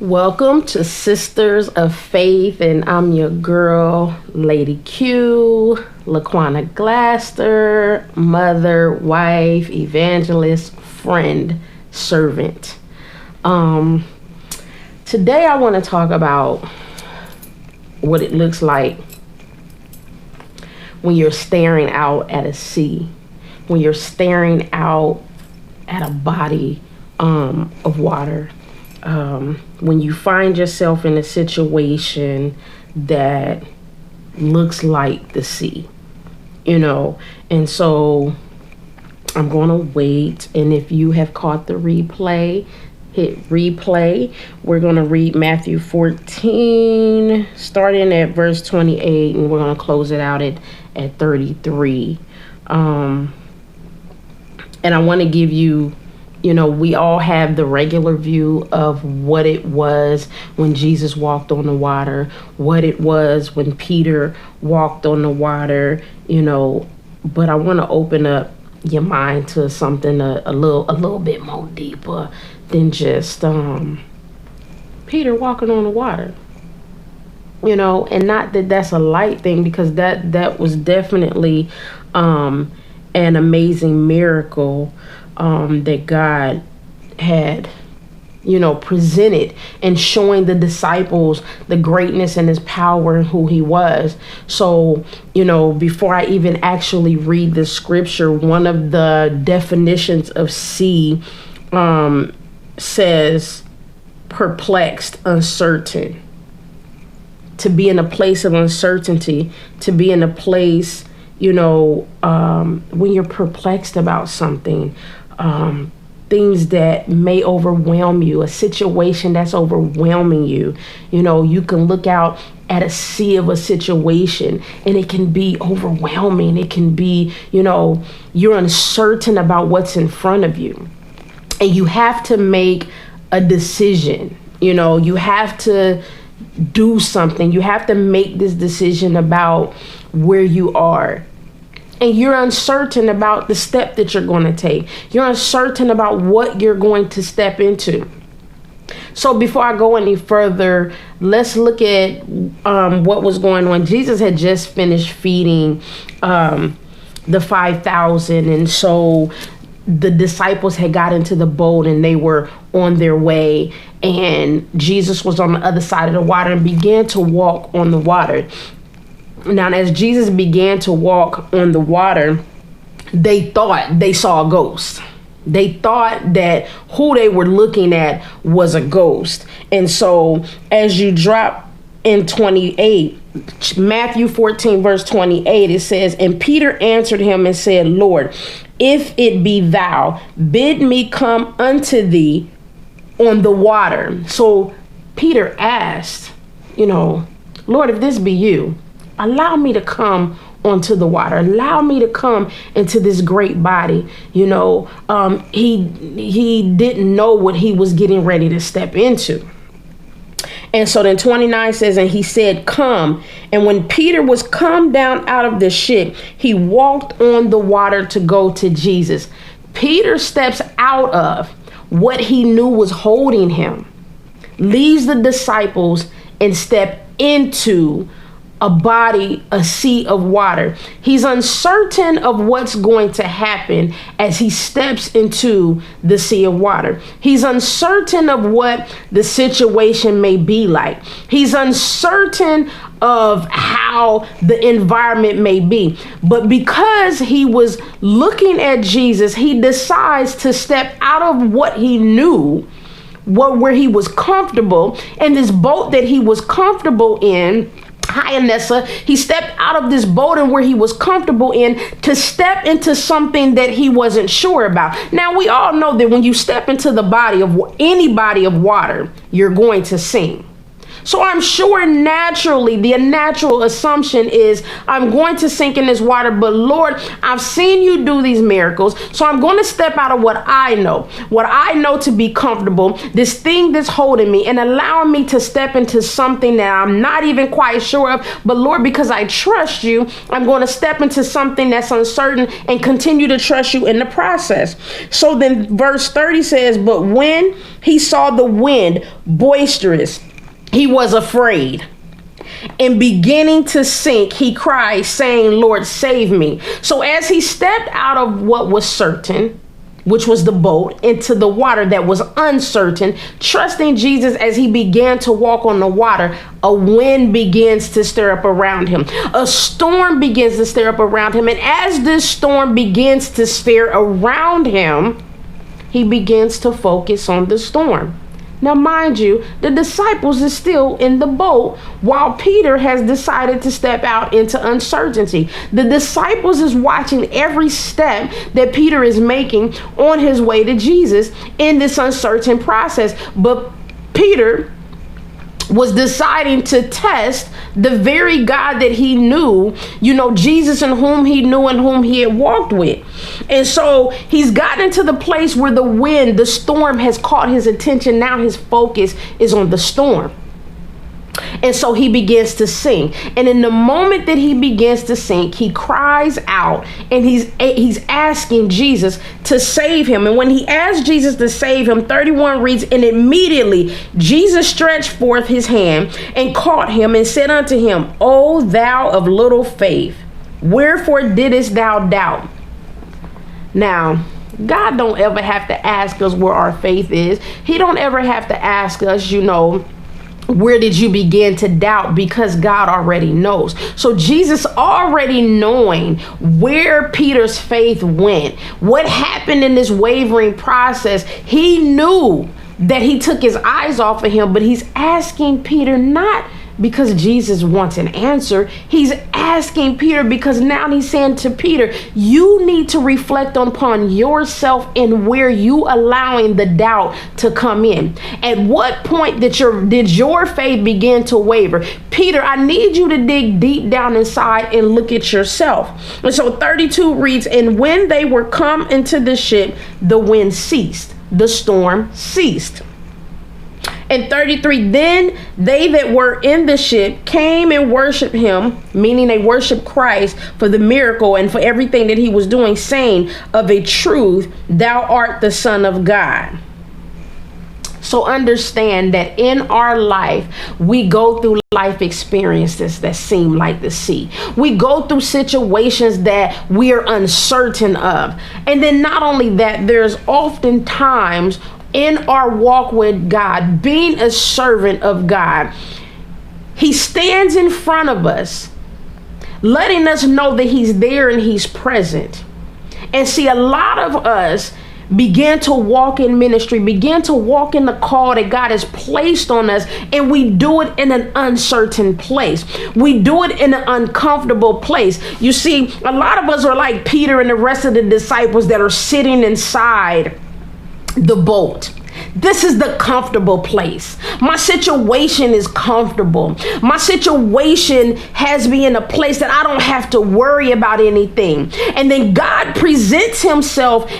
Welcome to Sisters of Faith, and I'm your girl, Lady Q, Laquana Glaster, mother, wife, evangelist, friend, servant. Today I want to talk about what it looks like when you're staring out at a sea, when you're staring out at a body of water. When you find yourself in a situation that looks like the sea, and so I'm going to wait. And if you have caught the replay, hit replay. We're going to read Matthew 14, starting at verse 28, and we're going to close it out at 33. And I want to give you, we all have the regular view of what it was when Jesus walked on the water, what it was when Peter walked on the water, but I want to open up your mind to something a little bit more deeper than just Peter walking on the water, and not that that's a light thing, because that was definitely an amazing miracle that God had, presented, and showing the disciples the greatness and his power and who he was. So, before I even actually read the scripture, one of the definitions of sea says perplexed, uncertain. To be in a place of uncertainty, to be in a place, when you're perplexed about something, things that may overwhelm you, a situation that's overwhelming you. You can look out at a sea of a situation and it can be overwhelming. It can be, you're uncertain about what's in front of you, and you have to make a decision. You have to do something. You have to make this decision about where you are. And you're uncertain about the step that you're going to take. You're uncertain about what you're going to step into. So before I go any further, let's look at what was going on. Jesus had just finished feeding the 5,000. And so the disciples had got into the boat and they were on their way. And Jesus was on the other side of the water and began to walk on the water. Now, as Jesus began to walk on the water, they thought they saw a ghost. They thought that who they were looking at was a ghost. And so as you drop in 28, Matthew 14, verse 28, it says, "And Peter answered him and said, Lord, if it be thou, bid me come unto thee on the water." So Peter asked, Lord, if this be you, allow me to come onto the water. Allow me to come into this great body. He didn't know what he was getting ready to step into. And so then 29 says, "And he said, come. And when Peter was come down out of the ship, he walked on the water to go to Jesus." Peter steps out of what he knew was holding him, leaves the disciples, and step into a sea of water. He's uncertain of what's going to happen as he steps into the sea of water. He's uncertain of what the situation may be like. He's uncertain of how the environment may be. But because he was looking at Jesus, he decides to step out of what he knew, where he was comfortable, and this boat that he was comfortable in. Hi, Anessa. He stepped out of this boat and where he was comfortable in to step into something that he wasn't sure about. Now, we all know that when you step into the body of any body of water, you're going to sink. So I'm sure naturally, the natural assumption is I'm going to sink in this water, but Lord, I've seen you do these miracles. So I'm going to step out of what I know to be comfortable, this thing that's holding me and allowing me to step into something that I'm not even quite sure of. But Lord, because I trust you, I'm going to step into something that's uncertain and continue to trust you in the process. So then verse 30 says, but when he saw the wind boisterous. He was afraid. And beginning to sink, he cried, saying, Lord, save me. So as he stepped out of what was certain, which was the boat, into the water that was uncertain, trusting Jesus as he began to walk on the water, a wind begins to stir up around him. A storm begins to stir up around him. And as this storm begins to stir around him, he begins to focus on the storm. Now, mind you, the disciples is still in the boat while Peter has decided to step out into uncertainty. The disciples is watching every step that Peter is making on his way to Jesus in this uncertain process. But Peter was deciding to test the very God that he knew, Jesus, and whom he knew and whom he had walked with. And so he's gotten to the place where the storm has caught his attention. Now his focus is on the storm. And so he begins to sink. And in the moment that he begins to sink, he cries out and he's asking Jesus to save him. And when he asked Jesus to save him, 31 reads, and immediately Jesus stretched forth his hand and caught him and said unto him, O thou of little faith, wherefore didst thou doubt? Now, God don't ever have to ask us where our faith is. He don't ever have to ask us, where did you begin to doubt? Because God already knows. So Jesus, already knowing where Peter's faith went, what happened in this wavering process, he knew that he took his eyes off of him, but he's asking Peter not because Jesus wants an answer. He's asking Peter because now he's saying to Peter, you need to reflect upon yourself and where you allowing the doubt to come in. At what point did your faith begin to waver? Peter, I need you to dig deep down inside and look at yourself. And so 32 reads, and when they were come into the ship, the wind ceased, the storm ceased. And 33, then they that were in the ship came and worshiped him, meaning they worshiped Christ for the miracle and for everything that he was doing, saying, of a truth, thou art the Son of God. So understand that in our life, we go through life experiences that seem like the sea. We go through situations that we are uncertain of. And then not only that, there's often times in our walk with God, being a servant of God, he stands in front of us, letting us know that he's there and he's present. And see, a lot of us begin to walk in ministry, begin to walk in the call that God has placed on us, and we do it in an uncertain place. We do it in an uncomfortable place. You see, a lot of us are like Peter and the rest of the disciples that are sitting inside the boat. This is the comfortable place. My situation is comfortable. My situation has me in a place that I don't have to worry about anything. And then God presents himself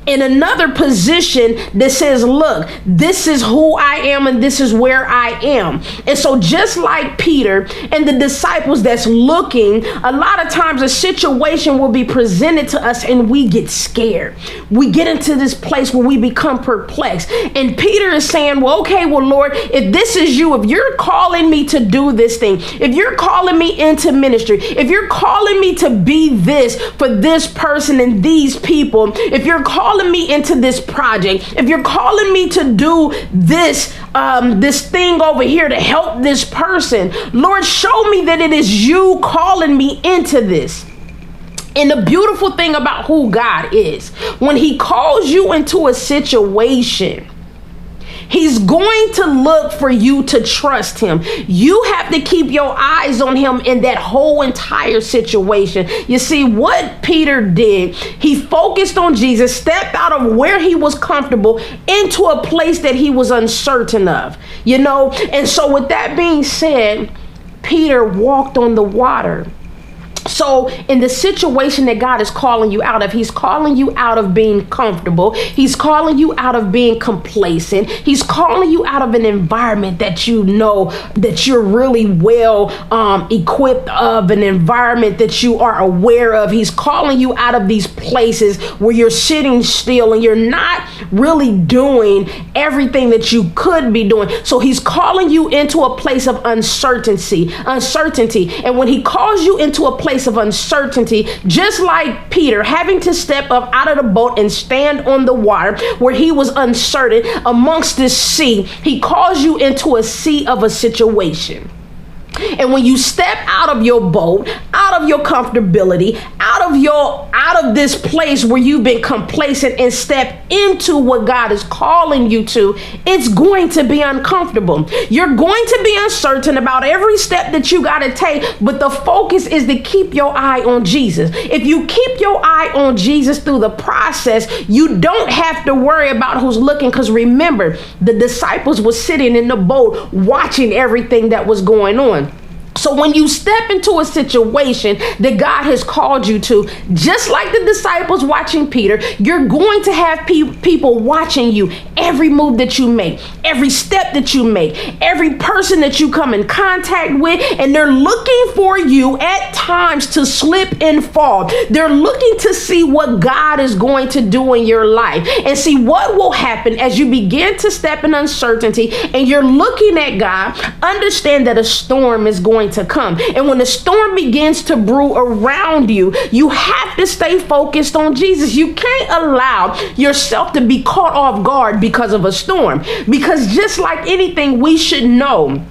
in another position that says, look, this is who I am and this is where I am. And so just like Peter and the disciples that's looking, a lot of times a situation will be presented to us and we get scared. We get into this place where we become perplexed. And Peter is saying, well, okay, well, Lord, if this is you, if you're calling me to do this thing, if you're calling me into ministry, if you're calling me to be this for this person and these people, if you're calling me into this project, if you're calling me to do this this thing over here to help this person, Lord, show me that it is you calling me into this. And the beautiful thing about who God is, when he calls you into a situation, he's going to look for you to trust him. You have to keep your eyes on him in that whole entire situation. You see, what Peter did, he focused on Jesus, stepped out of where he was comfortable into a place that he was uncertain of, And so with that being said, Peter walked on the water. So in the situation that God is calling you out of, he's calling you out of being comfortable. He's calling you out of being complacent. He's calling you out of an environment that you know that you're really well equipped of, an environment that you are aware of. He's calling you out of these places where you're sitting still and you're not really doing everything that you could be doing. So he's calling you into a place of uncertainty. And when he calls you into a place of uncertainty, just like Peter having to step up out of the boat and stand on the water where he was uncertain amongst this sea, he calls you into a sea of a situation. And when you step out of your boat, out of your comfortability, out of this place where you've been complacent and step into what God is calling you to, it's going to be uncomfortable. You're going to be uncertain about every step that you got to take, but the focus is to keep your eye on Jesus. If you keep your eye on Jesus through the process, you don't have to worry about who's looking, because remember, the disciples were sitting in the boat watching everything that was going on. So when you step into a situation that God has called you to, just like the disciples watching Peter, you're going to have people watching you, every move that you make, every step that you make, every person that you come in contact with, and they're looking for you at times to slip and fall. They're looking to see what God is going to do in your life and see what will happen as you begin to step in uncertainty and you're looking at God. Understand that a storm is going to come. And when the storm begins to brew around you, you have to stay focused on Jesus. You can't allow yourself to be caught off guard because of a storm. Because just like anything, we should know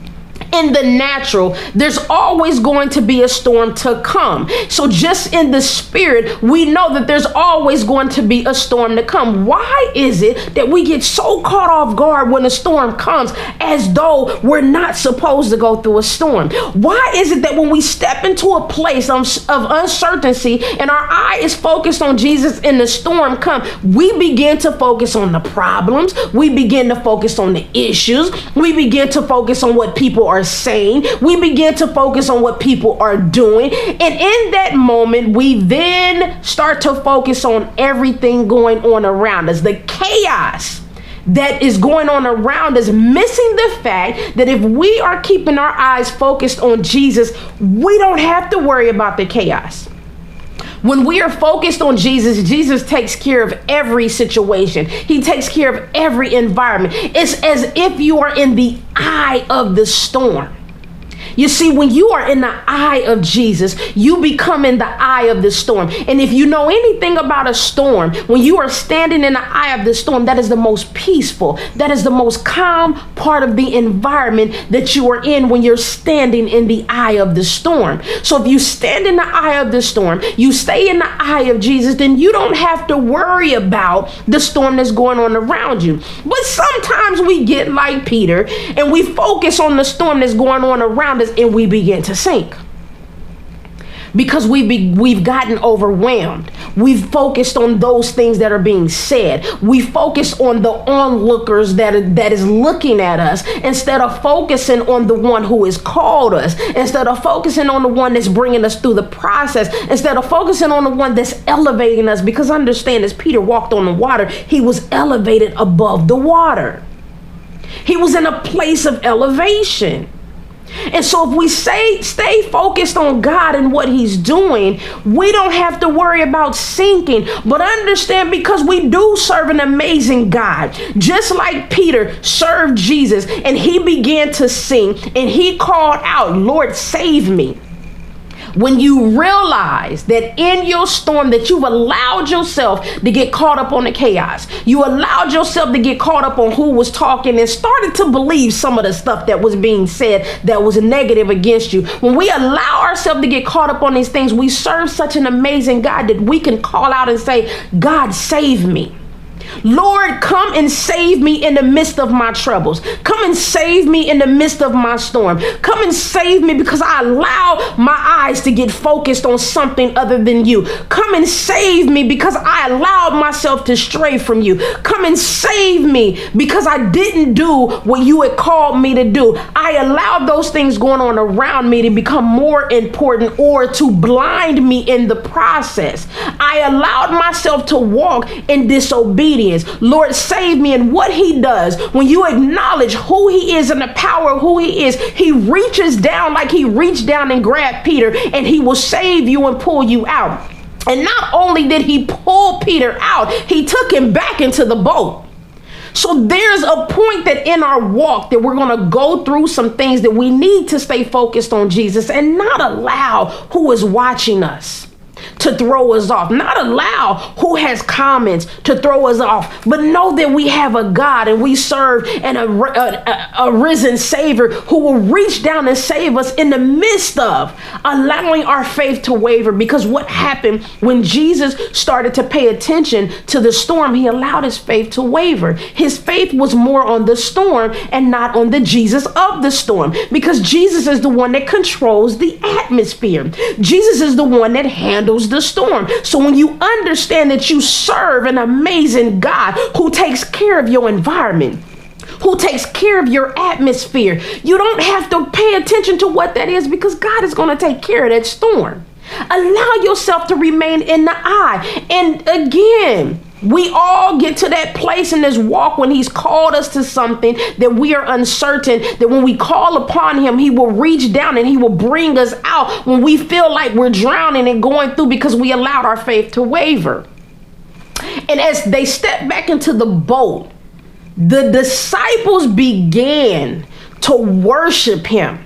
in the natural, there's always going to be a storm to come. So just in the spirit, we know that there's always going to be a storm to come. Why is it that we get so caught off guard when a storm comes as though we're not supposed to go through a storm? Why is it that when we step into a place of uncertainty and our eye is focused on Jesus and the storm comes, we begin to focus on the problems, we begin to focus on the issues, we begin to focus on what people are saying, we begin to focus on what people are doing, and in that moment we then start to focus on everything going on around us, the chaos that is going on around us, missing the fact that if we are keeping our eyes focused on Jesus, we don't have to worry about the chaos. When we are focused on Jesus, Jesus takes care of every situation. He takes care of every environment. It's as if you are in the eye of the storm. You see, when you are in the eye of Jesus, you become in the eye of the storm. And if you know anything about a storm, when you are standing in the eye of the storm, that is the most peaceful, that is the most calm part of the environment that you are in when you're standing in the eye of the storm. So if you stand in the eye of the storm, you stay in the eye of Jesus, then you don't have to worry about the storm that's going on around you. But sometimes we get like Peter and we focus on the storm that's going on around us, and we begin to sink because we've gotten overwhelmed. We've focused on those things that are being said. We focus on the onlookers that is looking at us instead of focusing on the one who has called us, instead of focusing on the one that's bringing us through the process, instead of focusing on the one that's elevating us. Because understand, as Peter walked on the water, he was elevated above the water. He was in a place of elevation. And so if we stay focused on God and what he's doing, we don't have to worry about sinking. But understand, because we do serve an amazing God, just like Peter served Jesus and he began to sing and he called out, "Lord, save me." When you realize that in your storm that you've allowed yourself to get caught up on the chaos, you allowed yourself to get caught up on who was talking and started to believe some of the stuff that was being said that was negative against you. When we allow ourselves to get caught up on these things, we serve such an amazing God that we can call out and say, "God, save me." Lord, come and save me in the midst of my troubles. Come and save me in the midst of my storm. Come and save me because I allow my eyes to get focused on something other than you. Come and save me because I allowed myself to stray from you. Come and save me because I didn't do what you had called me to do. I allowed those things going on around me to become more important or to blind me in the process. I allowed myself to walk in disobedience. Lord, save me. And what he does when you acknowledge who he is and the power of who he is, he reaches down like he reached down and grabbed Peter, and he will save you and pull you out. And not only did he pull Peter out, he took him back into the boat. So there's a point that in our walk that we're going to go through some things that we need to stay focused on Jesus and not allow who is watching us to throw us off, not allow who has comments to throw us off, but know that we have a God and we serve and a risen Savior who will reach down and save us in the midst of allowing our faith to waver. Because what happened when Jesus started to pay attention to the storm, he allowed his faith to waver. His faith was more on the storm and not on the Jesus of the storm, because Jesus is the one that controls the atmosphere. Jesus is the one that handles the storm. So when you understand that you serve an amazing God who takes care of your environment, who takes care of your atmosphere, you don't have to pay attention to what that is, because God is going to take care of that storm. Allow yourself to remain in the eye. And again, we all get to that place in this walk when he's called us to something that we are uncertain, that when we call upon him, he will reach down and he will bring us out when we feel like we're drowning and going through because we allowed our faith to waver. And as they stepped back into the boat, the disciples began to worship him,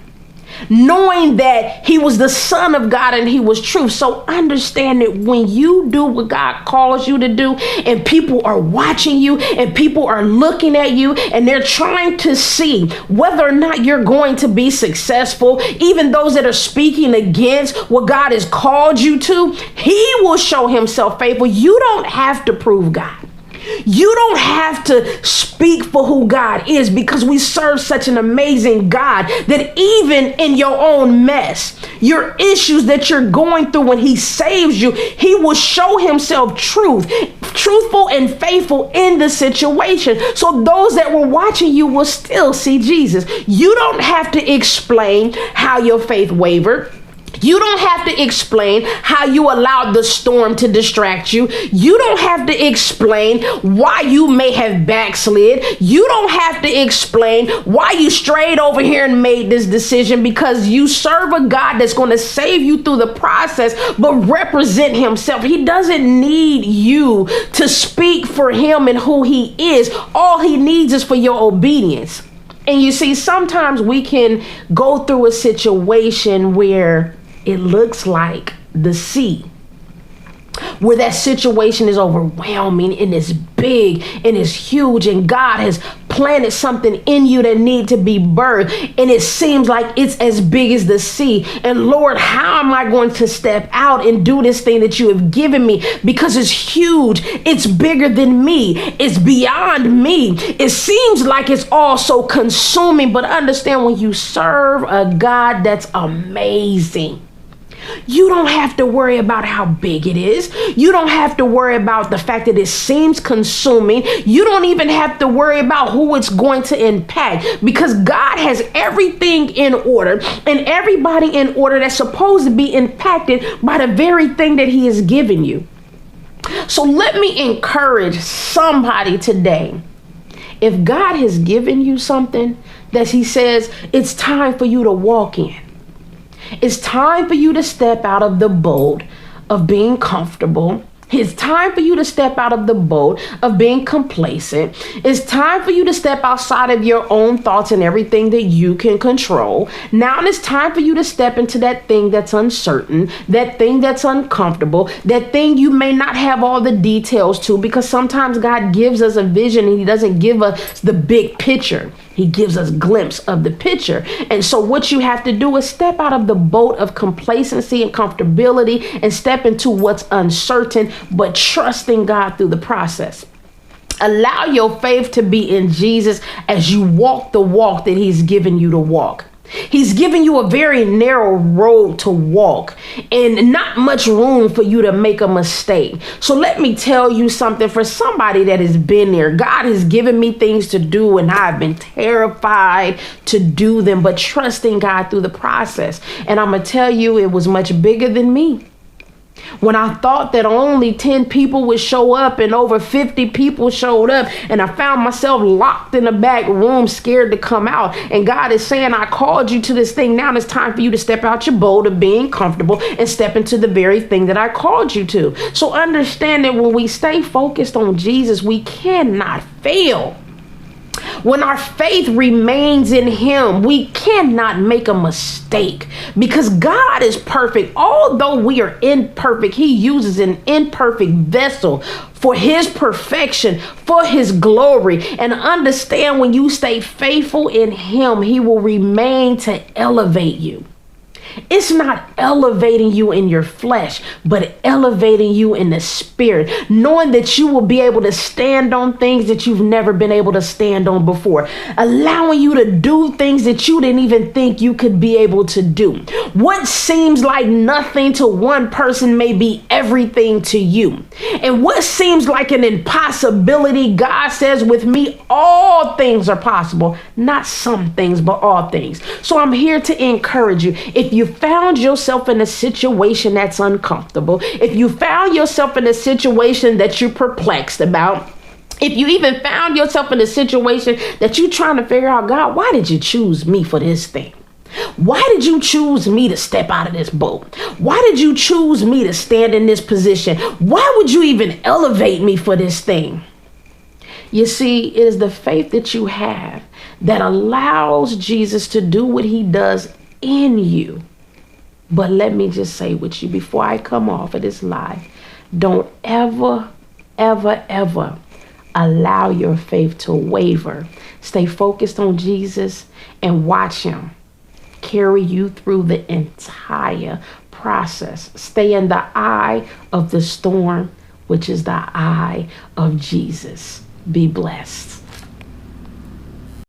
knowing that he was the Son of God and he was truth. So understand that when you do what God calls you to do, and people are watching you and people are looking at you and they're trying to see whether or not you're going to be successful, even those that are speaking against what God has called you to, he will show himself faithful. You don't have to prove God. You don't have to speak for who God is, because we serve such an amazing God that even in your own mess, your issues that you're going through, when he saves you, he will show himself truthful and faithful in the situation. So those that were watching you will still see Jesus. You don't have to explain how your faith wavered. You don't have to explain how you allowed the storm to distract you. You don't have to explain why you may have backslid. You don't have to explain why you strayed over here and made this decision, because you serve a God that's going to save you through the process, but represent himself. He doesn't need you to speak for him and who he is. All he needs is for your obedience. And you see, sometimes we can go through a situation where it looks like the sea, where that situation is overwhelming and it's big and it's huge, and God has planted something in you that need to be birthed, and it seems like it's as big as the sea. And Lord, how am I going to step out and do this thing that you have given me? Because it's huge, it's bigger than me, it's beyond me. It seems like it's all so consuming, but understand, when you serve a God that's amazing, you don't have to worry about how big it is. You don't have to worry about the fact that it seems consuming. You don't even have to worry about who it's going to impact, because God has everything in order and everybody in order that's supposed to be impacted by the very thing that he has given you. So let me encourage somebody today. If God has given you something that he says it's time for you to walk in, it's time for you to step out of the boat of being comfortable. It's time for you to step out of the boat of being complacent. It's time for you to step outside of your own thoughts and everything that you can control. Now it's time for you to step into that thing that's uncertain, that thing that's uncomfortable, that thing you may not have all the details to, because sometimes God gives us a vision and he doesn't give us the big picture. He gives us a glimpse of the picture. And so what you have to do is step out of the boat of complacency and comfortability and step into what's uncertain, but trusting God through the process. Allow your faith to be in Jesus as you walk the walk that he's given you to walk. He's given you a very narrow road to walk and not much room for you to make a mistake. So let me tell you something, for somebody that has been there. God has given me things to do and I've been terrified to do them, but trusting God through the process. And I'm going to tell you, it was much bigger than me. When I thought that only 10 people would show up and over 50 people showed up, and I found myself locked in the back room, scared to come out. And God is saying, I called you to this thing. Now it's time for you to step out your boat of being comfortable and step into the very thing that I called you to. So understand that when we stay focused on Jesus, we cannot fail. When our faith remains in him, we cannot make a mistake because God is perfect. Although we are imperfect, he uses an imperfect vessel for his perfection, for his glory. And understand, when you stay faithful in him, he will remain to elevate you. It's not elevating you in your flesh, but elevating you in the spirit, knowing that you will be able to stand on things that you've never been able to stand on before, allowing you to do things that you didn't even think you could be able to do. What seems like nothing to one person may be everything to you. And what seems like an impossibility, God says, with me, all things are possible. Not some things, but all things. So I'm here to encourage you. If you found yourself in a situation that's uncomfortable, if you found yourself in a situation that you're perplexed about, if you even found yourself in a situation that you're trying to figure out, God, why did you choose me for this thing? Why did you choose me to step out of this boat? Why did you choose me to stand in this position? Why would you even elevate me for this thing? You see, it is the faith that you have that allows Jesus to do what he does in you. But let me just say with you before I come off of this live, don't ever, ever, ever allow your faith to waver. Stay focused on Jesus and watch him carry you through the entire process. Stay in the eye of the storm, which is the eye of Jesus. Be blessed.